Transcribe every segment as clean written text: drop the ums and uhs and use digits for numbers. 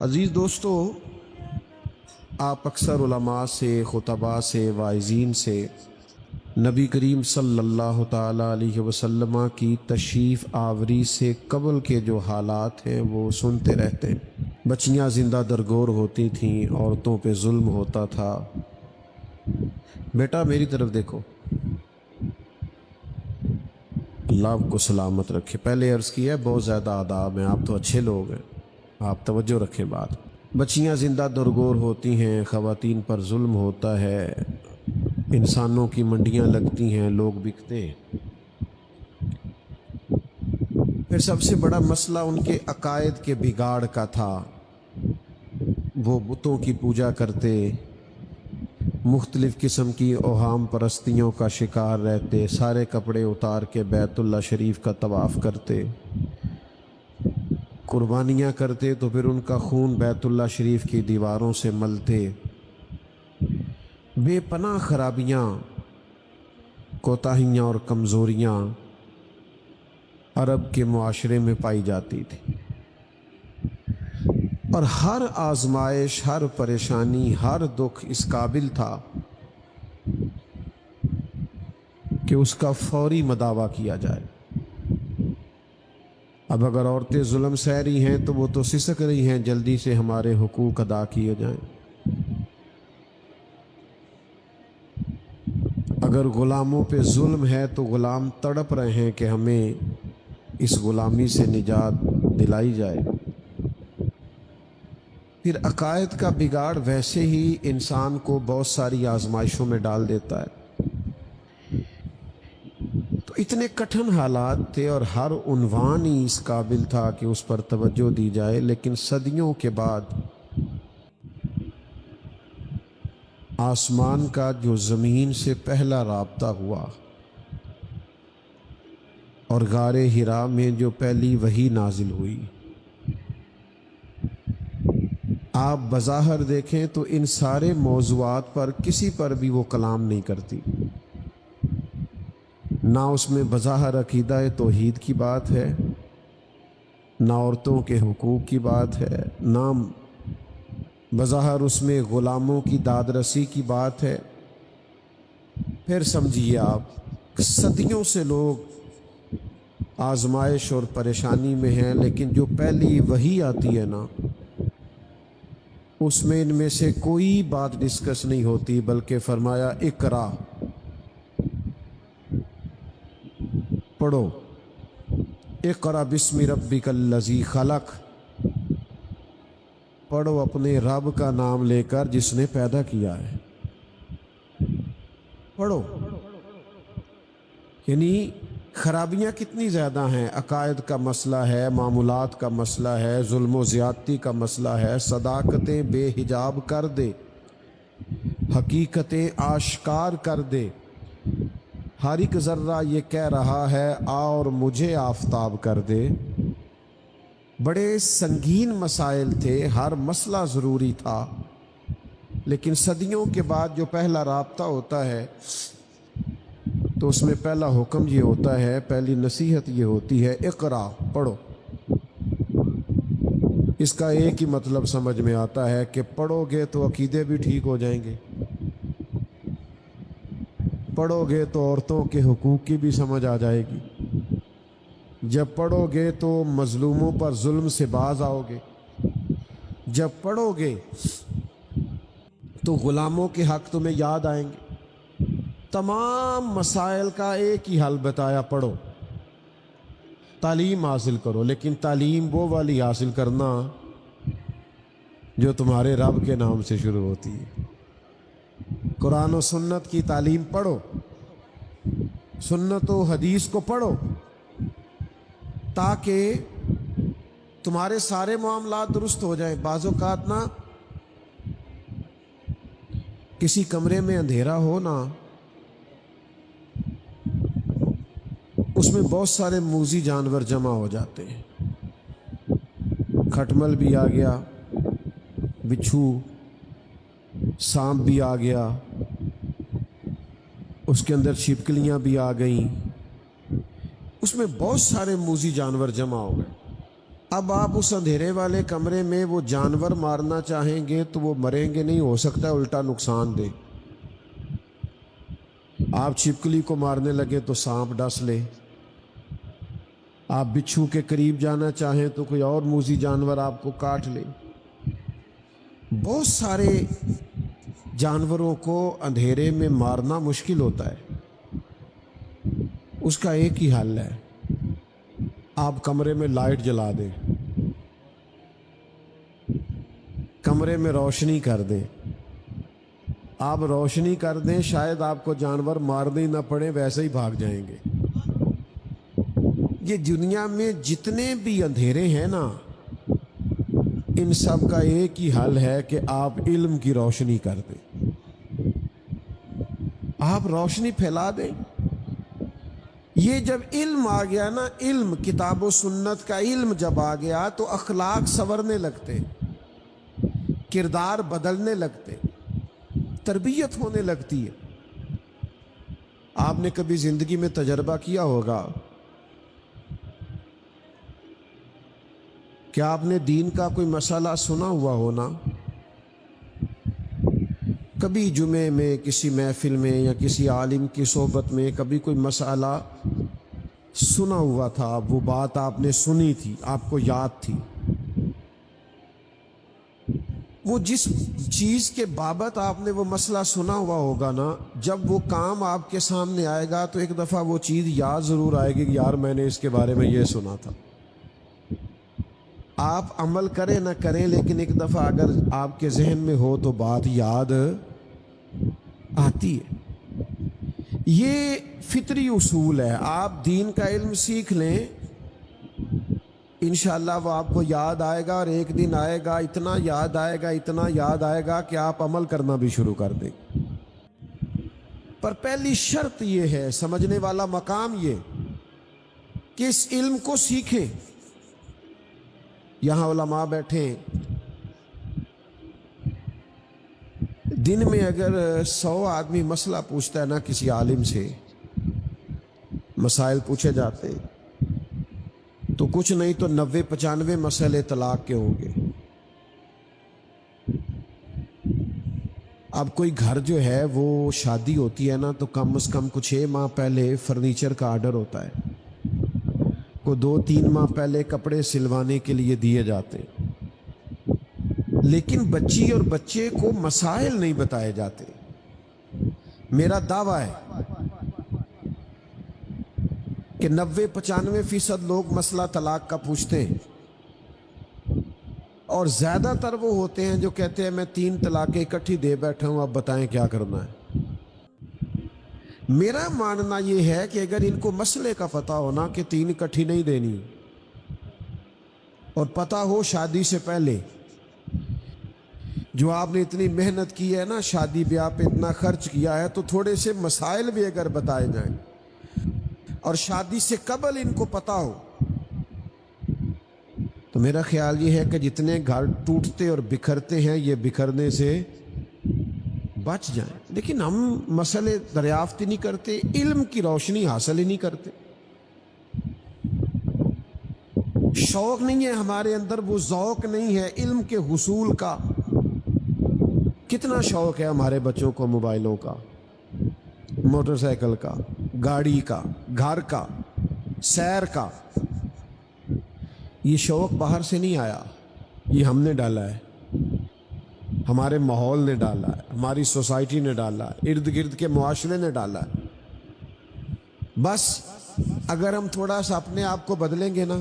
عزیز دوستو، آپ اکثر علماء سے، خطباء سے، واعظین سے نبی کریم صلی اللہ تعالیٰ علیہ وسلم کی تشریف آوری سے قبل کے جو حالات ہیں وہ سنتے رہتے ہیں۔ بچیاں زندہ درگور ہوتی تھیں، عورتوں پہ ظلم ہوتا تھا۔ بیٹا میری طرف دیکھو، اللہ آپ کو سلامت رکھے۔ پہلے عرض کیا ہے بہت زیادہ آداب ہیں، آپ تو اچھے لوگ ہیں، آپ توجہ رکھیں بات۔ بچیاں زندہ درگور ہوتی ہیں، خواتین پر ظلم ہوتا ہے، انسانوں کی منڈیاں لگتی ہیں، لوگ بکتے ہیں۔ پھر سب سے بڑا مسئلہ ان کے عقائد کے بگاڑ کا تھا۔ وہ بتوں کی پوجا کرتے، مختلف قسم کی اوہام پرستیوں کا شکار رہتے، سارے کپڑے اتار کے بیت اللہ شریف کا طواف کرتے، قربانیاں کرتے تو پھر ان کا خون بیت اللہ شریف کی دیواروں سے ملتے۔ بے پناہ خرابیاں، کوتاہیاں اور کمزوریاں عرب کے معاشرے میں پائی جاتی تھی، اور ہر آزمائش، ہر پریشانی، ہر دکھ اس قابل تھا کہ اس کا فوری مداوع کیا جائے۔ اب اگر عورتیں ظلم سہ رہی ہیں تو وہ تو سسک رہی ہیں، جلدی سے ہمارے حقوق ادا کیے جائیں۔ اگر غلاموں پہ ظلم ہے تو غلام تڑپ رہے ہیں کہ ہمیں اس غلامی سے نجات دلائی جائے۔ پھر عقائد کا بگاڑ ویسے ہی انسان کو بہت ساری آزمائشوں میں ڈال دیتا ہے۔ تو اتنے کٹھن حالات تھے اور ہر عنوان ہی اس قابل تھا کہ اس پر توجہ دی جائے، لیکن صدیوں کے بعد آسمان کا جو زمین سے پہلا رابطہ ہوا اور غار حرا میں جو پہلی وحی نازل ہوئی، آپ بظاہر دیکھیں تو ان سارے موضوعات پر کسی پر بھی وہ کلام نہیں کرتی۔ نہ اس میں بظاہر عقیدہ توحید کی بات ہے، نہ عورتوں کے حقوق کی بات ہے، نہ بظاہر اس میں غلاموں کی داد رسی کی بات ہے۔ پھر سمجھیے آپ، صدیوں سے لوگ آزمائش اور پریشانی میں ہیں، لیکن جو پہلی وحی آتی ہے نا، اس میں ان میں سے کوئی بات ڈسکس نہیں ہوتی، بلکہ فرمایا اقرا، پڑھو، اقرا بسم ربک الذی خلق، پڑھو اپنے رب کا نام لے کر جس نے پیدا کیا ہے، پڑھو۔ یعنی خرابیاں کتنی زیادہ ہیں، عقائد کا مسئلہ ہے، معمولات کا مسئلہ ہے، ظلم و زیادتی کا مسئلہ ہے، صداقتیں بے حجاب کر دے، حقیقتیں آشکار کر دے، ہر ایک ذرہ یہ کہہ رہا ہے اور مجھے آفتاب کر دے۔ بڑے سنگین مسائل تھے، ہر مسئلہ ضروری تھا، لیکن صدیوں کے بعد جو پہلا رابطہ ہوتا ہے تو اس میں پہلا حکم یہ ہوتا ہے، پہلی نصیحت یہ ہوتی ہے، اقرا، پڑھو۔ اس کا ایک ہی مطلب سمجھ میں آتا ہے کہ پڑھو گے تو عقیدے بھی ٹھیک ہو جائیں گے، پڑھو گے تو عورتوں کے حقوق کی بھی سمجھ آ جائے گی، جب پڑھو گے تو مظلوموں پر ظلم سے باز آؤ گے، جب پڑھو گے تو غلاموں کے حق تمہیں یاد آئیں گے۔ تمام مسائل کا ایک ہی حل بتایا، پڑھو، تعلیم حاصل کرو، لیکن تعلیم وہ والی حاصل کرنا جو تمہارے رب کے نام سے شروع ہوتی ہے۔ قرآن و سنت کی تعلیم پڑھو، سنت و حدیث کو پڑھو، تاکہ تمہارے سارے معاملات درست ہو جائیں۔ بعض اوقات نا کسی کمرے میں اندھیرا ہو نا، اس میں بہت سارے موذی جانور جمع ہو جاتے ہیں، کھٹمل بھی آ گیا، بچھو، سانپ بھی آ گیا، اس کے اندر چھپکلیاں بھی آ گئیں، اس میں بہت سارے موذی جانور جمع ہو گئے۔ اب آپ اس اندھیرے والے کمرے میں وہ جانور مارنا چاہیں گے تو وہ مریں گے نہیں، ہو سکتا ہے الٹا نقصان دے۔ آپ چھپکلی کو مارنے لگے تو سانپ ڈس لے، آپ بچھو کے قریب جانا چاہیں تو کوئی اور موذی جانور آپ کو کاٹ لے۔ بہت سارے جانوروں کو اندھیرے میں مارنا مشکل ہوتا ہے، اس کا ایک ہی حل ہے، آپ کمرے میں لائٹ جلا دیں، کمرے میں روشنی کر دیں، آپ روشنی کر دیں، شاید آپ کو جانور مارنے نہ پڑے، ویسے ہی بھاگ جائیں گے۔ یہ دنیا میں جتنے بھی اندھیرے ہیں نا، ان سب کا ایک ہی حل ہے کہ آپ علم کی روشنی کر دیں، آپ روشنی پھیلا دیں۔ یہ جب علم آ گیا نا، علم کتاب و سنت کا علم جب آ گیا تو اخلاق سنورنے لگتے، کردار بدلنے لگتے، تربیت ہونے لگتی ہے۔ آپ نے کبھی زندگی میں تجربہ کیا ہوگا کہ آپ نے دین کا کوئی مسئلہ سنا ہوا ہونا، کبھی جمعے میں کسی محفل میں یا کسی عالم کی صحبت میں کبھی کوئی مسئلہ سنا ہوا تھا، وہ بات آپ نے سنی تھی، آپ کو یاد تھی، وہ جس چیز کے بابت آپ نے وہ مسئلہ سنا ہوا ہوگا نا، جب وہ کام آپ کے سامنے آئے گا تو ایک دفعہ وہ چیز یاد ضرور آئے گی کہ یار میں نے اس کے بارے میں یہ سنا تھا۔ آپ عمل کریں نہ کریں، لیکن ایک دفعہ اگر آپ کے ذہن میں ہو تو بات یاد آتی ہے۔ یہ فطری اصول ہے، آپ دین کا علم سیکھ لیں، انشاءاللہ وہ آپ کو یاد آئے گا، اور ایک دن آئے گا، اتنا یاد آئے گا، اتنا یاد آئے گا کہ آپ عمل کرنا بھی شروع کر دیں۔ پر پہلی شرط یہ ہے، سمجھنے والا مقام یہ کہ اس علم کو سیکھیں۔ یہاں علماء بیٹھے ہیں، دن میں اگر 100 آدمی مسئلہ پوچھتا ہے نا کسی عالم سے، مسائل پوچھے جاتے ہیں تو کچھ نہیں تو 90-95 مسئلے طلاق کے ہوں گے۔ اب کوئی گھر جو ہے وہ شادی ہوتی ہے نا تو کم از کم کچھ 6 ماہ پہلے فرنیچر کا آرڈر ہوتا ہے، کو 2-3 ماہ پہلے کپڑے سلوانے کے لیے دیے جاتے ہیں، لیکن بچی اور بچے کو مسائل نہیں بتائے جاتے۔ میرا دعویٰ ہے کہ 90-95% لوگ مسئلہ طلاق کا پوچھتے ہیں، اور زیادہ تر وہ ہوتے ہیں جو کہتے ہیں میں 3 طلاقیں اکٹھی دے بیٹھا ہوں، اب بتائیں کیا کرنا ہے۔ میرا ماننا یہ ہے کہ اگر ان کو مسئلے کا پتہ ہونا کہ 3 اکٹھی نہیں دینی، اور پتہ ہو شادی سے پہلے جو آپ نے اتنی محنت کی ہے نا، شادی بیاہ پہ اتنا خرچ کیا ہے، تو تھوڑے سے مسائل بھی اگر بتائے جائیں، اور شادی سے قبل ان کو پتہ ہو، تو میرا خیال یہ ہے کہ جتنے گھر ٹوٹتے اور بکھرتے ہیں یہ بکھرنے سے بچ جائیں۔ لیکن ہم مسئلے دریافت ہی نہیں کرتے، علم کی روشنی حاصل ہی نہیں کرتے، شوق نہیں ہے ہمارے اندر، وہ ذوق نہیں ہے علم کے حصول کا۔ کتنا شوق ہے ہمارے بچوں کو موبائلوں کا، موٹر سائیکل کا، گاڑی کا، گھر کا، سیر کا۔ یہ شوق باہر سے نہیں آیا، یہ ہم نے ڈالا ہے، ہمارے ماحول نے ڈالا ہے، ہماری سوسائٹی نے ڈالا ہے، ارد گرد کے معاشرے نے ڈالا ہے۔ بس اگر ہم تھوڑا سا اپنے آپ کو بدلیں گے نا،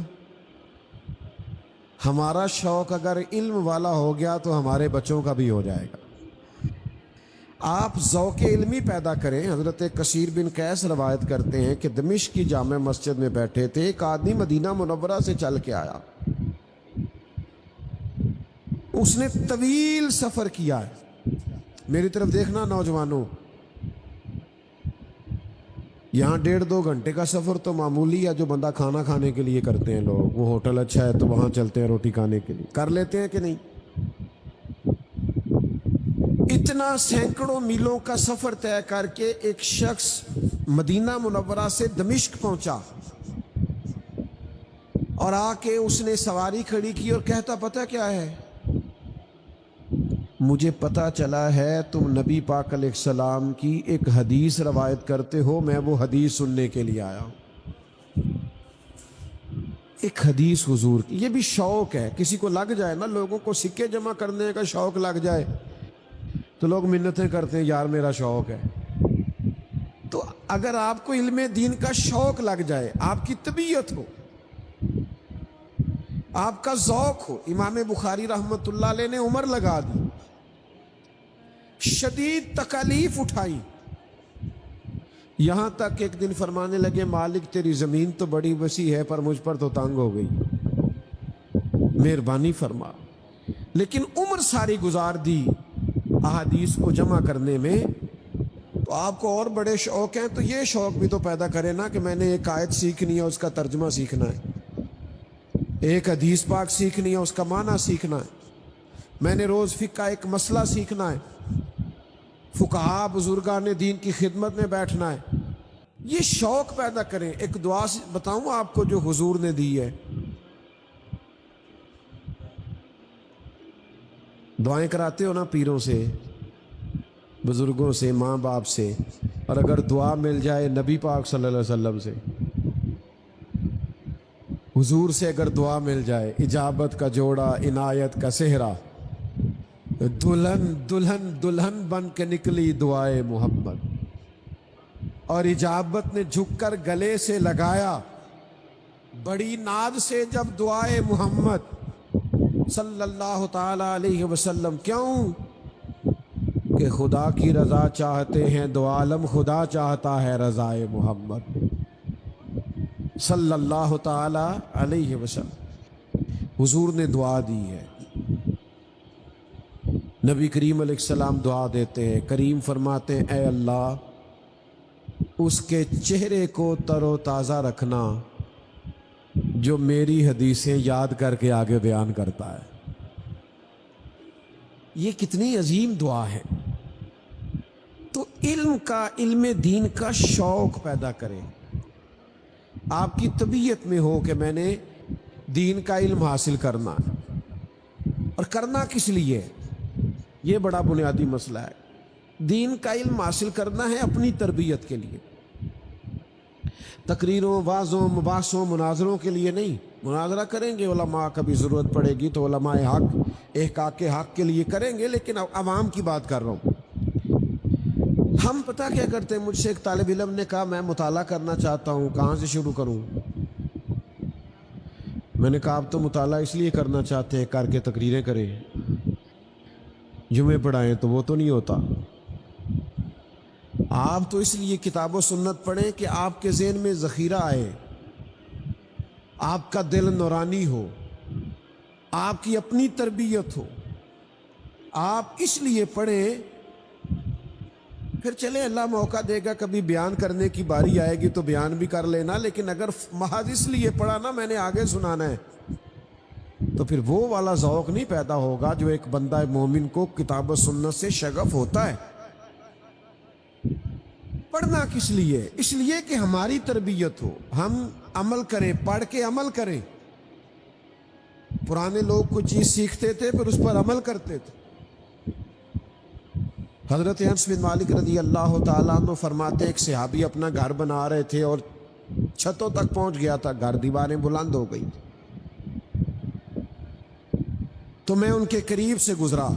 ہمارا شوق اگر علم والا ہو گیا تو ہمارے بچوں کا بھی ہو جائے گا۔ آپ ذوق علمی پیدا کریں۔ حضرت کثیر بن قیس روایت کرتے ہیں کہ دمشق کی جامع مسجد میں بیٹھے تھے، ایک آدمی مدینہ منورہ سے چل کے آیا، اس نے طویل سفر کیا ہے۔ میری طرف دیکھنا نوجوانوں، یہاں 1.5-2 گھنٹے کا سفر تو معمولی ہے، جو بندہ کھانا کھانے کے لیے کرتے ہیں لوگ، وہ ہوٹل اچھا ہے تو وہاں چلتے ہیں روٹی کھانے کے لیے، کر لیتے ہیں کہ نہیں؟ اتنا سینکڑوں میلوں کا سفر طے کر کے ایک شخص مدینہ منورہ سے دمشق پہنچا، اور آ کے اس نے سواری کھڑی کی اور کہتا پتہ کیا ہے، مجھے پتہ چلا ہے تم نبی پاک علیہ السلام کی ایک حدیث روایت کرتے ہو، میں وہ حدیث سننے کے لیے آیا ہوں۔ ایک حدیث حضور کی، یہ بھی شوق ہے، کسی کو لگ جائے نا، لوگوں کو سکے جمع کرنے کا شوق لگ جائے تو لوگ منتیں کرتے ہیں یار میرا شوق ہے۔ تو اگر آپ کو علم دین کا شوق لگ جائے، آپ کی طبیعت ہو، آپ کا ذوق ہو، امام بخاری رحمۃ اللہ علیہ نے عمر لگا دی، شدید تکالیف اٹھائی، یہاں تک ایک دن فرمانے لگے مالک تیری زمین تو بڑی وسیع ہے پر مجھ پر تو تنگ ہو گئی، مہربانی فرما۔ لیکن عمر ساری گزار دی احادیث کو جمع کرنے میں، تو آپ کو اور بڑے شوق ہیں تو یہ شوق بھی تو پیدا کرے نا کہ میں نے ایک آیت سیکھنی ہے، اس کا ترجمہ سیکھنا ہے، ایک حدیث پاک سیکھنی ہے، اس کا معنی سیکھنا ہے، میں نے روز فقہ کا ایک مسئلہ سیکھنا ہے، فقہا بزرگان دین کی خدمت میں بیٹھنا ہے۔ یہ شوق پیدا کریں۔ ایک دعا بتاؤں آپ کو جو حضور نے دی ہے، دعائیں کراتے ہو نا پیروں سے، بزرگوں سے، ماں باپ سے، اور اگر دعا مل جائے نبی پاک صلی اللہ علیہ وسلم سے، حضور سے اگر دعا مل جائے، اجابت کا جوڑا عنایت کا صحرا، دلہن دلہن دلہن بن کے نکلی دعائے محمد، اور اجابت نے جھک کر گلے سے لگایا بڑی ناز سے جب دعائے محمد صلی اللہ تعالی علیہ وسلم۔ کیوں کہ خدا کی رضا چاہتے ہیں، دو عالم خدا چاہتا ہے رضائے محمد صلی اللہ تعالی علیہ وسلم۔ حضور نے دعا دی ہے، نبی کریم علیہ السلام دعا دیتے ہیں، کریم فرماتے ہیں اے اللہ اس کے چہرے کو تر و تازہ رکھنا جو میری حدیثیں یاد کر کے آگے بیان کرتا ہے۔ یہ کتنی عظیم دعا ہے۔ تو علم دین کا شوق پیدا کریں، آپ کی طبیعت میں ہو کہ میں نے دین کا علم حاصل کرنا ہے، اور کرنا کس لیے، یہ بڑا بنیادی مسئلہ ہے۔ دین کا علم حاصل کرنا ہے اپنی تربیت کے لیے، تقریروں، وعظوں، مباحثوں، مناظروں کے لیے نہیں۔ مناظرہ کریں گے علماء، کبھی ضرورت پڑے گی تو علماء حق احقاق حق کے لیے کریں گے، لیکن عوام کی بات کر رہا ہوں۔ ہم پتہ کیا کرتے ہیں، مجھ سے ایک طالب علم نے کہا میں مطالعہ کرنا چاہتا ہوں، کہاں سے شروع کروں؟ میں نے کہا آپ تو مطالعہ اس لیے کرنا چاہتے ہیں کر کے تقریریں کریں، جمعے پڑھائیں تو وہ تو نہیں ہوتا۔ آپ تو اس لیے کتاب و سنت پڑھیں کہ آپ کے ذہن میں ذخیرہ آئے، آپ کا دل نورانی ہو، آپ کی اپنی تربیت ہو۔ آپ اس لیے پڑھیں، پھر چلے اللہ موقع دے گا کبھی بیان کرنے کی باری آئے گی تو بیان بھی کر لینا، لیکن اگر محض اس لیے پڑھا نا میں نے آگے سنانا ہے تو پھر وہ والا ذوق نہیں پیدا ہوگا جو ایک بندہ مومن کو کتاب و سنت سے شغف ہوتا ہے۔ پڑھنا کس لیے؟ اس لیے کہ ہماری تربیت ہو، ہم عمل کریں، پڑھ کے عمل کریں۔ پرانے لوگ کوئی چیز سیکھتے تھے پھر اس پر عمل کرتے تھے۔ حضرت انس بن مالک رضی اللہ تعالیٰ عنہ فرماتے ایک صحابی اپنا گھر بنا رہے تھے اور چھتوں تک پہنچ گیا تھا، گھر دیواریں بلند ہو گئی، تو میں ان کے قریب سے گزرا،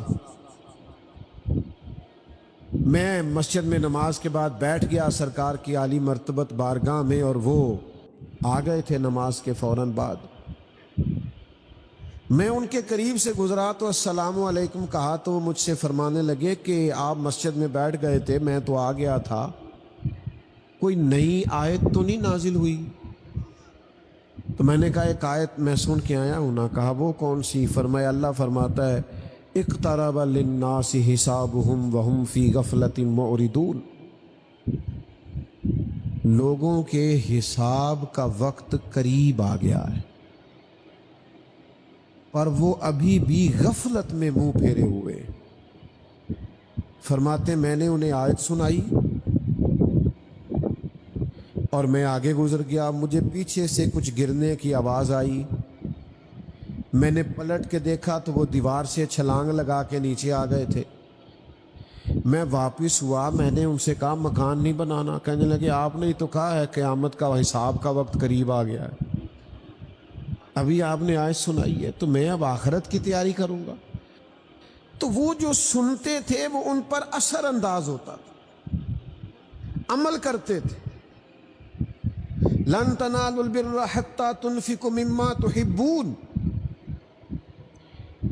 میں مسجد میں نماز کے بعد بیٹھ گیا سرکار کی عالی مرتبت بارگاہ میں، اور وہ آ گئے تھے نماز کے فوراً بعد۔ میں ان کے قریب سے گزرا تو السلام علیکم کہا تو وہ مجھ سے فرمانے لگے کہ آپ مسجد میں بیٹھ گئے تھے، میں تو آ گیا تھا، کوئی نئی آیت تو نہیں نازل ہوئی؟ تو میں نے کہا ایک آیت میں سن کے آیا ہوں نا۔ کہا وہ کون سی؟ فرمایا اللہ فرماتا ہے اقترب للناس حسابهم وهم فی غفلۃ معرضون، لوگوں کے حساب کا وقت قریب آ گیا ہے پر وہ ابھی بھی غفلت میں منہ پھیرے ہوئے۔ فرماتے میں نے انہیں آیت سنائی، اور میں آگے گزر گیا، مجھے پیچھے سے کچھ گرنے کی آواز آئی، میں نے پلٹ کے دیکھا تو وہ دیوار سے چھلانگ لگا کے نیچے آ گئے تھے۔ میں واپس ہوا، میں نے ان سے کہا مکان نہیں بنانا، کہنے لگے آپ نے ہی تو کہا ہے قیامت کا حساب کا وقت قریب آ گیا ہے، ابھی آپ نے آیت سنائی ہے تو میں اب آخرت کی تیاری کروں گا۔ تو وہ جو سنتے تھے وہ ان پر اثر انداز ہوتا تھا، عمل کرتے تھے۔ لن تنالوا البر حتى تنفقوا مما تحبون،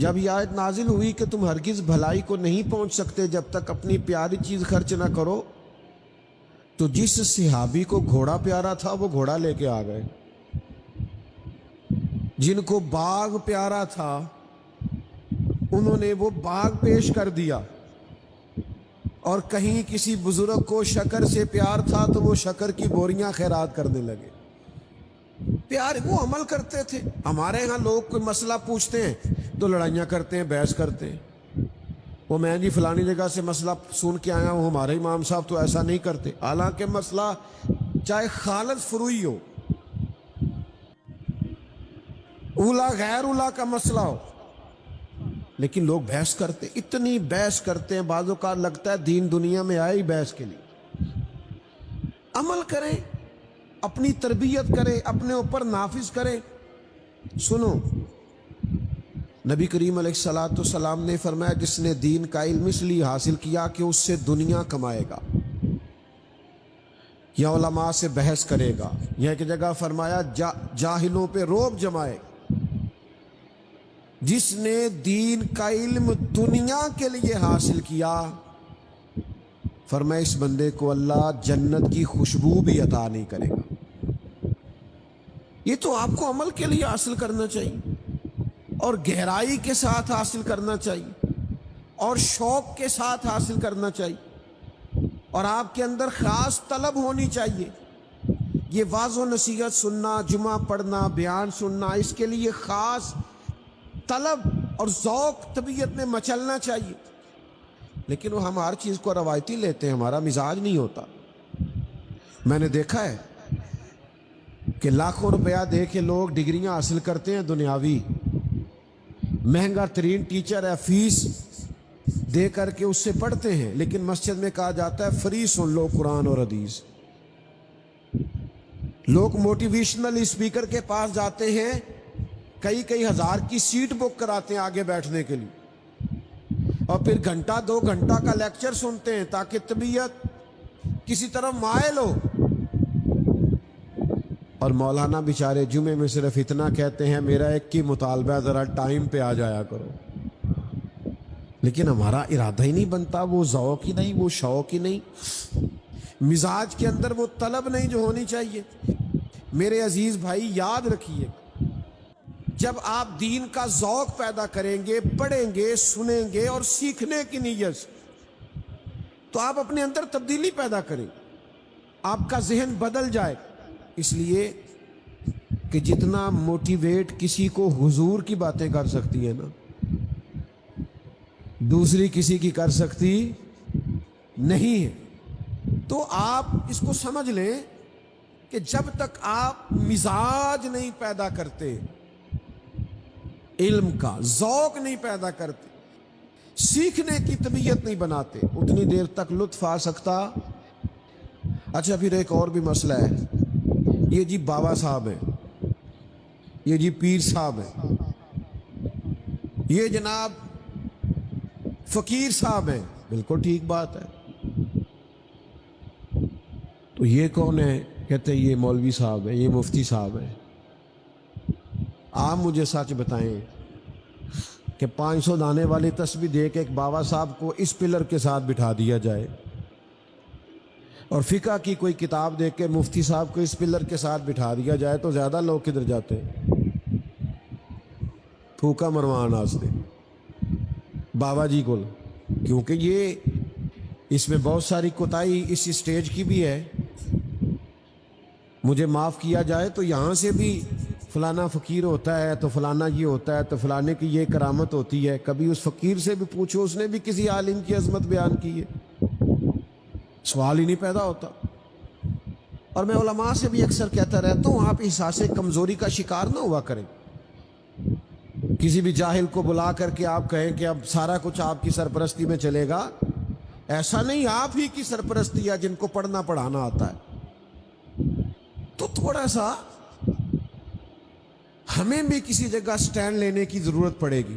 جب یہ آیت نازل ہوئی کہ تم ہرگز بھلائی کو نہیں پہنچ سکتے جب تک اپنی پیاری چیز خرچ نہ کرو، تو جس صحابی کو گھوڑا پیارا تھا وہ گھوڑا لے کے آ گئے، جن کو باغ پیارا تھا انہوں نے وہ باغ پیش کر دیا، اور کہیں کسی بزرگ کو شکر سے پیار تھا تو وہ شکر کی بوریاں خیرات کرنے لگے۔ پیار وہ عمل کرتے تھے۔ ہمارے ہاں لوگ کوئی مسئلہ پوچھتے ہیں تو لڑائیاں کرتے ہیں، بحث کرتے ہیں، وہ میں جی فلانی جگہ سے مسئلہ سن کے آیا ہوں، ہمارے امام صاحب تو ایسا نہیں کرتے، حالانکہ مسئلہ چاہے خالد فروئی ہو، اولا غیر اولا کا مسئلہ ہو، لیکن لوگ بحث کرتے، اتنی بحث کرتے ہیں، بعض اوقات لگتا ہے دین دنیا میں آئے ہی بحث کے لیے۔ عمل کریں، اپنی تربیت کریں، اپنے اوپر نافذ کریں۔ سنو، نبی کریم علیہ الصلوۃ والسلام نے فرمایا جس نے دین کا علم اس لیے حاصل کیا کہ اس سے دنیا کمائے گا یا علماء سے بحث کرے گا، یا ایک جگہ فرمایا جاہلوں پہ رعب جمائے گا۔ جس نے دین کا علم دنیا کے لیے حاصل کیا، فرمایا اس بندے کو اللہ جنت کی خوشبو بھی عطا نہیں کرے گا۔ یہ تو آپ کو عمل کے لیے حاصل کرنا چاہیے، اور گہرائی کے ساتھ حاصل کرنا چاہیے، اور شوق کے ساتھ حاصل کرنا چاہیے، اور آپ کے اندر خاص طلب ہونی چاہیے۔ یہ واعظ و نصیحت سننا، جمعہ پڑھنا، بیان سننا، اس کے لیے خاص طلب اور ذوق طبیعت میں مچلنا چاہیے، لیکن وہ ہم ہر چیز کو روایتی لیتے ہیں، ہمارا مزاج نہیں ہوتا۔ میں نے دیکھا ہے کہ لاکھوں روپیہ دے کے لوگ ڈگریاں حاصل کرتے ہیں دنیاوی، مہنگا ترین ٹیچر ہے، فیس دے کر کے اس سے پڑھتے ہیں، لیکن مسجد میں کہا جاتا ہے فری سن لو قرآن اور حدیث۔ لوگ موٹیویشنل اسپیکر کے پاس جاتے ہیں، کئی ہزار کی سیٹ بک کراتے ہیں آگے بیٹھنے کے لیے، اور پھر گھنٹہ 2 گھنٹہ کا لیکچر سنتے ہیں تاکہ طبیعت کسی طرف مائل ہو، اور مولانا بیچارے جمعے میں صرف اتنا کہتے ہیں میرا ایک کی مطالبہ ہے ذرا ٹائم پہ آ جایا کرو، لیکن ہمارا ارادہ ہی نہیں بنتا، وہ ذوق ہی نہیں، وہ شوق ہی نہیں، مزاج کے اندر وہ طلب نہیں جو ہونی چاہیے۔ میرے عزیز بھائی یاد رکھیے، جب آپ دین کا ذوق پیدا کریں گے، پڑھیں گے، سنیں گے اور سیکھنے کی نیت سے، تو آپ اپنے اندر تبدیلی پیدا کریں، آپ کا ذہن بدل جائے۔ اس لیے کہ جتنا موٹیویٹ کسی کو حضور کی باتیں کر سکتی ہے نا، دوسری کسی کی کر سکتی نہیں ہے۔ تو آپ اس کو سمجھ لیں کہ جب تک آپ مزاج نہیں پیدا کرتے، علم کا ذوق نہیں پیدا کرتے، سیکھنے کی طبیعت نہیں بناتے، اتنی دیر تک لطف آ سکتا۔ اچھا، پھر ایک اور بھی مسئلہ ہے، یہ جی بابا صاحب ہیں، یہ جی پیر صاحب ہیں، یہ جناب فقیر صاحب ہیں، بالکل ٹھیک بات ہے، تو یہ کون ہے؟ کہتے ہیں یہ مولوی صاحب ہیں، یہ مفتی صاحب ہیں۔ آپ مجھے سچ بتائیں کہ 500 دانے والی تسبیح دے کے ایک بابا صاحب کو اس پلر کے ساتھ بٹھا دیا جائے، اور فقہ کی کوئی کتاب دے کے مفتی صاحب کو اس پلر کے ساتھ بٹھا دیا جائے، تو زیادہ لوگ کدھر جاتے ہیں؟ پھوکا مروان آستے بابا جی کو، کیونکہ یہ اس میں بہت ساری کوتاہی اس اسٹیج کی بھی ہے، مجھے معاف کیا جائے تو یہاں سے بھی فلانا فقیر ہوتا ہے تو فلانا یہ ہوتا ہے تو فلانے کی یہ کرامت ہوتی ہے، کبھی اس فقیر سے بھی پوچھو اس نے بھی کسی عالم کی عظمت بیان کی ہے، سوال ہی نہیں پیدا ہوتا۔ اور میں علماء سے بھی اکثر کہتا رہتا ہوں، آپ احساس کمزوری کا شکار نہ ہوا کریں۔ کسی بھی جاہل کو بلا کر کے آپ کہیں کہ اب سارا کچھ آپ کی سرپرستی میں چلے گا، ایسا نہیں، آپ ہی کی سرپرستی ہے جن کو پڑھنا پڑھانا آتا ہے۔ تو تھوڑا سا ہمیں بھی کسی جگہ سٹینڈ لینے کی ضرورت پڑے گی۔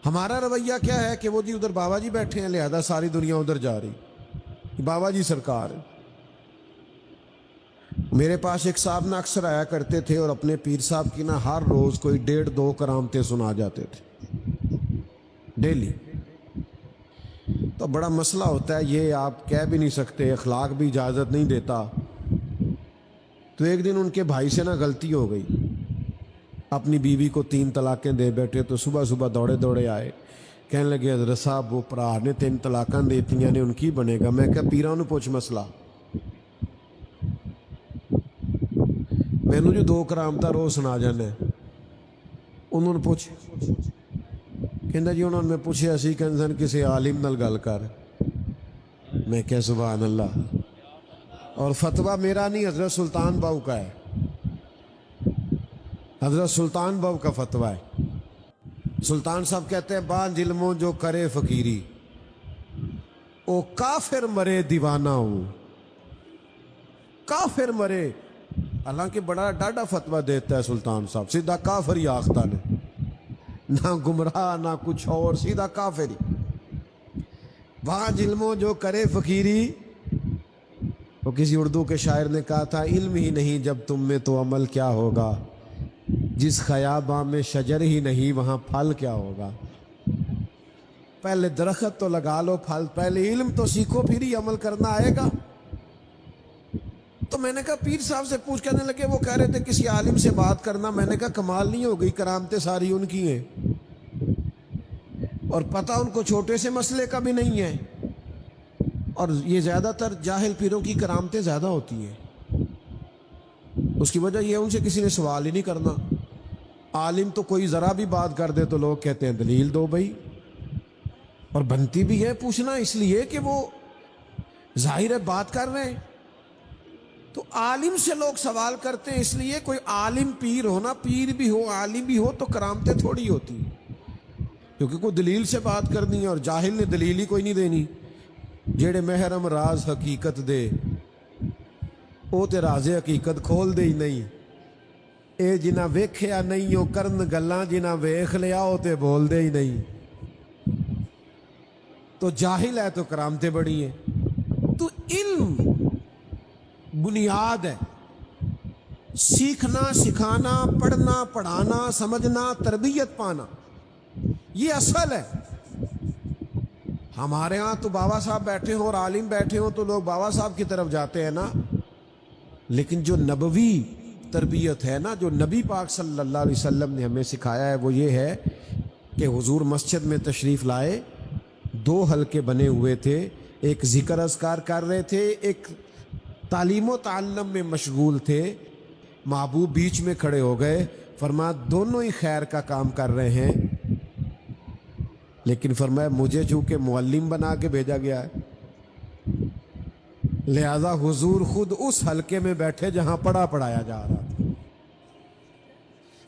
ہمارا رویہ کیا ہے کہ وہ جی ادھر بابا جی بیٹھے ہیں لہذا ساری دنیا ادھر جا رہی، بابا جی سرکار ہے۔ میرے پاس ایک صاحب نہ اکثر آیا کرتے تھے اور اپنے پیر صاحب کی نہ ہر روز کوئی 1.5-2 کرامتیں سنا جاتے تھے ڈیلی۔ تو بڑا مسئلہ ہوتا ہے، یہ آپ کہہ بھی نہیں سکتے، اخلاق بھی اجازت نہیں دیتا۔ تو ایک دن ان کے بھائی سے نہ غلطی ہو گئی، اپنی بیوی کو 3 طلاقیں دے بیٹھے، تو صبح صبح دوڑے دوڑے آئے، کہنے لگے حضرت صاحب وہ پرا نے 3 طلاقاں دیتی نے، ان کی بنے گا۔ میں کہا پیراں نو پوچھ مسئلہ، مینوں جو 2 کرامتہ روز سنا جانا ہے انہوں نے پوچھ، کہندا جی انہوں نے پوچھیا سی، کہندے سن کسی عالم نال گل کر۔ میں کہا سبحان اللہ، اور فتویٰ میرا نہیں، حضرت سلطان باؤ کا ہے، حضرت سلطان باؤ کا فتویٰ ہے۔ سلطان صاحب کہتے ہیں بعض علموں جو کرے فقیری او کافر مرے دیوانہ ہوں، کافر مرے۔ حالانکہ بڑا ڈاڈا فتویٰ دیتا ہے سلطان صاحب، سیدھا کافر ہی آختا نے، نہ گمراہ نہ کچھ اور، سیدھا کافر ہی۔ بعض علموں جو کرے فقیری، وہ کسی اردو کے شاعر نے کہا تھا علم ہی نہیں جب تم میں تو عمل کیا ہوگا، جس خیاباں میں شجر ہی نہیں وہاں پھل کیا ہوگا۔ پہلے درخت تو لگا لو، پھل پہلے علم تو سیکھو، پھر ہی عمل کرنا آئے گا۔ تو میں نے کہا پیر صاحب سے پوچھ، کرنے لگے وہ کہہ رہے تھے کسی عالم سے بات کرنا۔ میں نے کہا کمال نہیں ہو گئی، کرامتیں ساری ان کی ہیں اور پتہ ان کو چھوٹے سے مسئلے کا بھی نہیں ہے، اور یہ زیادہ تر جاہل پیروں کی کرامتیں زیادہ ہوتی ہیں۔ اس کی وجہ یہ ان سے کسی نے سوال ہی نہیں کرنا۔ عالم تو کوئی ذرا بھی بات کر دے تو لوگ کہتے ہیں دلیل دو بھائی، اور بنتی بھی ہے پوچھنا، اس لیے کہ وہ ظاہر ہے بات کر رہے ہیں۔ تو عالم سے لوگ سوال کرتے ہیں اس لیے، کوئی عالم پیر ہونا، پیر بھی ہو عالم بھی ہو تو کرامتیں تھوڑی ہوتی ہیں، کیونکہ کوئی دلیل سے بات کرنی ہے، اور جاہل نے دلیل ہی کوئی نہیں دینی۔ جیڑے محرم راز حقیقت دے او تے راز حقیقت کھول دے ہی نہیں، اے جنہ ویکھیا نہیں او کرن گلاں، جنہ ویکھ لیا او تے بول دے ہی نہیں۔ تو جاہل ہے تو کرامتیں بڑی ہیں۔ تو علم بنیاد ہے، سیکھنا سکھانا، پڑھنا پڑھانا، سمجھنا، تربیت پانا، یہ اصل ہے۔ ہمارے ہاں تو بابا صاحب بیٹھے ہوں اور عالم بیٹھے ہوں تو لوگ بابا صاحب کی طرف جاتے ہیں نا، لیکن جو نبوی تربیت ہے نا، جو نبی پاک صلی اللہ علیہ وسلم نے ہمیں سکھایا ہے، وہ یہ ہے کہ حضور مسجد میں تشریف لائے، 2 حلقے بنے ہوئے تھے، ایک ذکر اذکار کر رہے تھے، ایک تعلیم و تعلم میں مشغول تھے۔ محبوب بیچ میں کھڑے ہو گئے، فرمایا دونوں ہی خیر کا کام کر رہے ہیں، لیکن فرمایا مجھے چونکہ معلم بنا کے بھیجا گیا ہے، لہذا حضور خود اس حلقے میں بیٹھے جہاں پڑھایا جا رہا تھا۔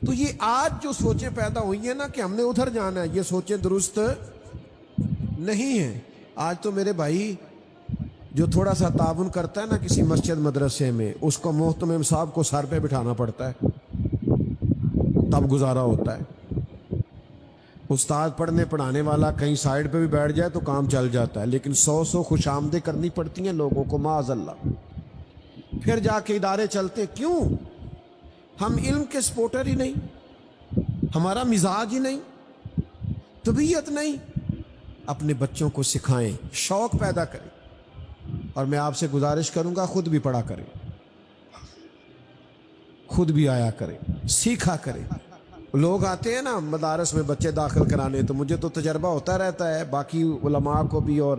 تو یہ آج جو سوچیں پیدا ہوئی ہیں نا کہ ہم نے ادھر جانا ہے، یہ سوچیں درست نہیں ہیں۔ آج تو میرے بھائی جو تھوڑا سا تعاون کرتا ہے نا کسی مسجد مدرسے میں، اس کو محتمم صاحب کو سر پہ بٹھانا پڑتا ہے، تب گزارا ہوتا ہے۔ استاد پڑھنے پڑھانے والا کہیں سائڈ پہ بھی بیٹھ جائے تو کام چل جاتا ہے، لیکن 100 خوش آمدیں کرنی پڑتی ہیں لوگوں کو، معاذ اللہ، پھر جا کے ادارے چلتے۔ کیوں؟ ہم علم کے سپورٹر ہی نہیں، ہمارا مزاج ہی نہیں، طبیعت نہیں۔ اپنے بچوں کو سکھائیں، شوق پیدا کریں، اور میں آپ سے گزارش کروں گا خود بھی پڑھا کریں، خود بھی آیا کریں، سیکھا کریں۔ لوگ آتے ہیں نا مدارس میں بچے داخل کرانے، تو مجھے تو تجربہ ہوتا رہتا ہے، باقی علماء کو بھی اور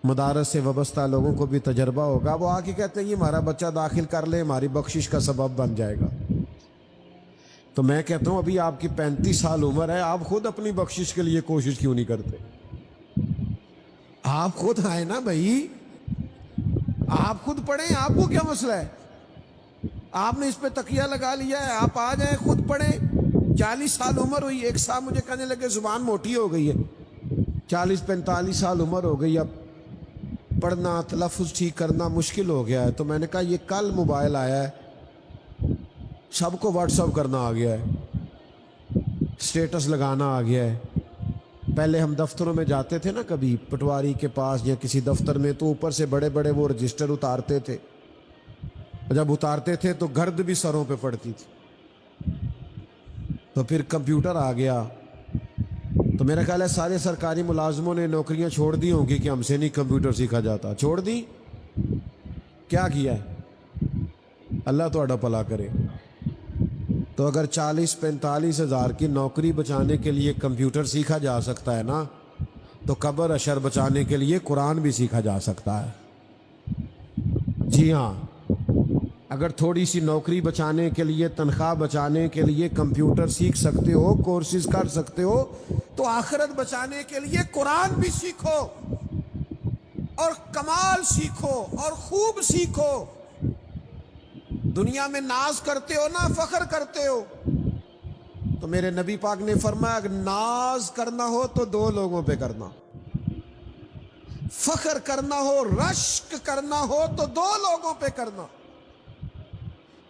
مدارس سے وابستہ لوگوں کو بھی تجربہ ہوگا۔ وہ آ کے کہتے ہیں یہ ہمارا بچہ داخل کر لے، ہماری بخشش کا سبب بن جائے گا۔ تو میں کہتا ہوں ابھی آپ کی 35 سال عمر ہے، آپ خود اپنی بخشش کے لیے کوشش کیوں نہیں کرتے؟ آپ خود آئے نا بھائی، آپ خود پڑھیں، آپ کو کیا مسئلہ ہے؟ آپ نے اس پہ تکیہ لگا لیا ہے، آپ آ جائیں خود پڑھیں۔ 40 سال عمر ہوئی، ایک صاحب مجھے کہنے لگے زبان موٹی ہو گئی ہے، 40-45 سال عمر ہو گئی، اب پڑھنا تلفظ ٹھیک کرنا مشکل ہو گیا ہے۔ تو میں نے کہا یہ کل موبائل آیا ہے، سب کو واٹس اپ کرنا آ گیا ہے، سٹیٹس لگانا آ گیا ہے۔ پہلے ہم دفتروں میں جاتے تھے نا، کبھی پٹواری کے پاس یا کسی دفتر میں، تو اوپر سے بڑے بڑے وہ رجسٹر اتارتے تھے، جب اتارتے تھے تو گرد بھی سروں پہ پڑتی تھی۔ تو پھر کمپیوٹر آ گیا، تو میرا خیال ہے سارے سرکاری ملازموں نے نوکریاں چھوڑ دی ہوں گی کہ ہم سے نہیں کمپیوٹر سیکھا جاتا، چھوڑ دی۔ کیا کیا ہے؟ اللہ تہاڈا بھلا کرے۔ تو اگر 40-45 ہزار کی نوکری بچانے کے لیے کمپیوٹر سیکھا جا سکتا ہے نا، تو قبر اشر بچانے کے لیے قرآن بھی سیکھا جا سکتا ہے۔ جی ہاں، اگر تھوڑی سی نوکری بچانے کے لیے، تنخواہ بچانے کے لیے کمپیوٹر سیکھ سکتے ہو، کورسز کر سکتے ہو، تو آخرت بچانے کے لیے قرآن بھی سیکھو اور کمال سیکھو اور خوب سیکھو۔ دنیا میں ناز کرتے ہو نا، فخر کرتے ہو، تو میرے نبی پاک نے فرمایا اگر ناز کرنا ہو تو 2 لوگوں پہ کرنا، فخر کرنا ہو، رشک کرنا ہو تو 2 لوگوں پہ کرنا۔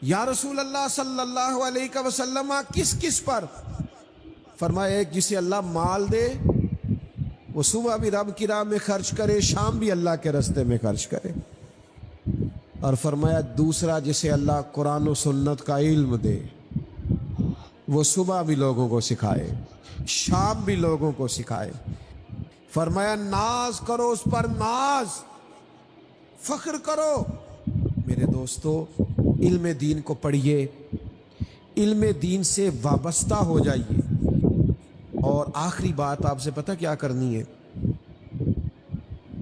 یا رسول اللہ صلی اللہ علیہ وسلم کس کس پر؟ فرمایا ایک جسے اللہ مال دے، وہ صبح بھی رب کی راہ میں خرچ کرے، شام بھی اللہ کے راستے میں خرچ کرے، اور فرمایا دوسرا جسے اللہ قرآن و سنت کا علم دے، وہ صبح بھی لوگوں کو سکھائے، شام بھی لوگوں کو سکھائے۔ فرمایا ناز کرو اس پر، ناز، فخر کرو۔ میرے دوستو، علم دین کو پڑھیے، علم دین سے وابستہ ہو جائیے، اور آخری بات آپ سے پتہ کیا کرنی ہے؟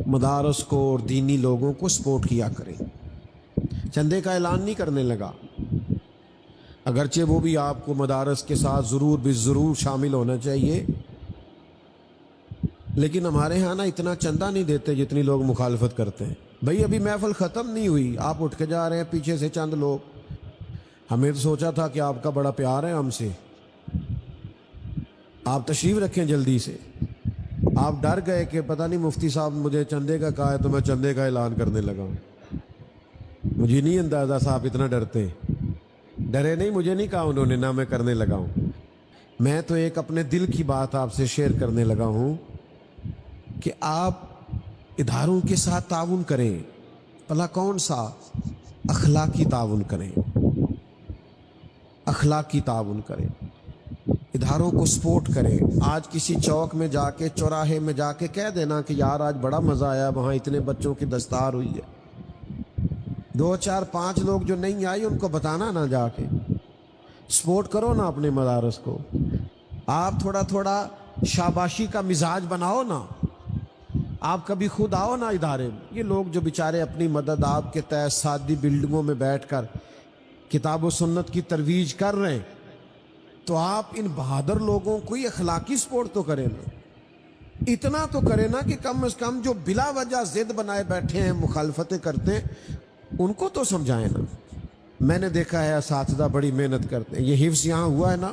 مدارس کو اور دینی لوگوں کو سپورٹ کیا کریں۔ چندے کا اعلان نہیں کرنے لگا، اگرچہ وہ بھی آپ کو مدارس کے ساتھ ضرور شامل ہونا چاہیے، لیکن ہمارے ہاں نا اتنا چندہ نہیں دیتے جتنی لوگ مخالفت کرتے ہیں۔ بھئی ابھی محفل ختم نہیں ہوئی، آپ اٹھ کے جا رہے ہیں، پیچھے سے چند لوگ۔ ہمیں تو سوچا تھا کہ آپ کا بڑا پیار ہے ہم سے، آپ تشریف رکھیں جلدی سے۔ آپ ڈر گئے کہ پتہ نہیں مفتی صاحب مجھے چندے کا کہا ہے تو میں چندے کا اعلان کرنے لگا ہوں۔ مجھے نہیں اندازہ صاحب اتنا ڈرتے، ڈرے نہیں، مجھے نہیں کہا انہوں نے، نہ میں کرنے لگا ہوں۔ میں تو ایک اپنے دل کی بات آپ سے شیئر کرنے لگا ہوں کہ آپ اداروں کے ساتھ تعاون کریں، بھلا کون سا؟ اخلاقی تعاون کریں، اخلاقی تعاون کریں، اداروں کو سپورٹ کریں۔ آج کسی چوک میں جا کے، چوراہے میں جا کے کہہ دینا کہ یار آج بڑا مزہ آیا، وہاں اتنے بچوں کی دستار ہوئی ہے۔ 2 4 5 لوگ جو نہیں آئی ان کو بتانا نا، جا کے سپورٹ کرو نا اپنے مدارس کو۔ آپ تھوڑا تھوڑا شاباشی کا مزاج بناؤ نا، آپ کبھی خود آؤ نا ادارے میں۔ یہ لوگ جو بیچارے اپنی مدد آپ کے تحت سادی بلڈنگوں میں بیٹھ کر کتاب و سنت کی ترویج کر رہے ہیں، تو آپ ان بہادر لوگوں کو اخلاقی سپورٹ تو کریں نا، اتنا تو کریں نا کہ کم از کم جو بلا وجہ ضد بنائے بیٹھے ہیں، مخالفتیں کرتے ہیں، ان کو تو سمجھائیں نا۔ میں نے دیکھا ہے اساتذہ بڑی محنت کرتے ہیں۔ یہ حفظ یہاں ہوا ہے نا،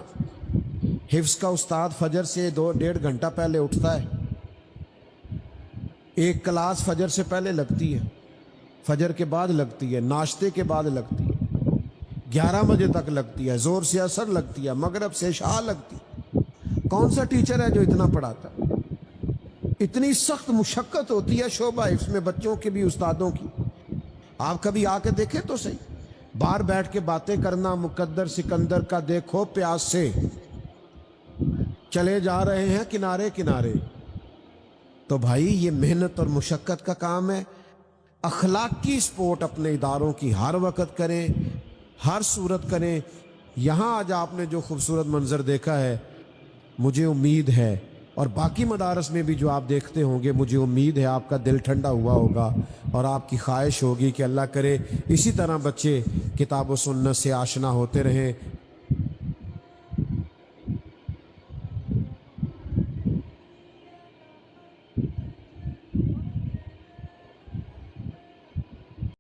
حفظ کا استاد فجر سے 2-1.5 گھنٹہ پہلے اٹھتا ہے، ایک کلاس فجر سے پہلے لگتی ہے، فجر کے بعد لگتی ہے، ناشتے کے بعد لگتی ہے، 11 بجے تک لگتی ہے، زور سے عصر لگتی ہے، مغرب سے عشاء لگتی ہے۔ کون سا ٹیچر ہے جو اتنا پڑھاتا ہے؟ اتنی سخت مشقت ہوتی ہے شعبہ حفظ میں، بچوں کی بھی استادوں کی۔ آپ کبھی آ کے دیکھیں تو صحیح، باہر بیٹھ کے باتیں کرنا مقدر سکندر کا دیکھو پیاس سے، چلے جا رہے ہیں کنارے کنارے۔ تو بھائی یہ محنت اور مشقت کا کام ہے۔ اخلاقی سپورٹ اپنے اداروں کی ہر وقت کریں، ہر صورت کریں۔ یہاں آج آپ نے جو خوبصورت منظر دیکھا ہے، مجھے امید ہے، اور باقی مدارس میں بھی جو آپ دیکھتے ہوں گے، مجھے امید ہے آپ کا دل ٹھنڈا ہوا ہوگا، اور آپ کی خواہش ہوگی کہ اللہ کرے اسی طرح بچے کتاب و سنت سے آشنا ہوتے رہیں،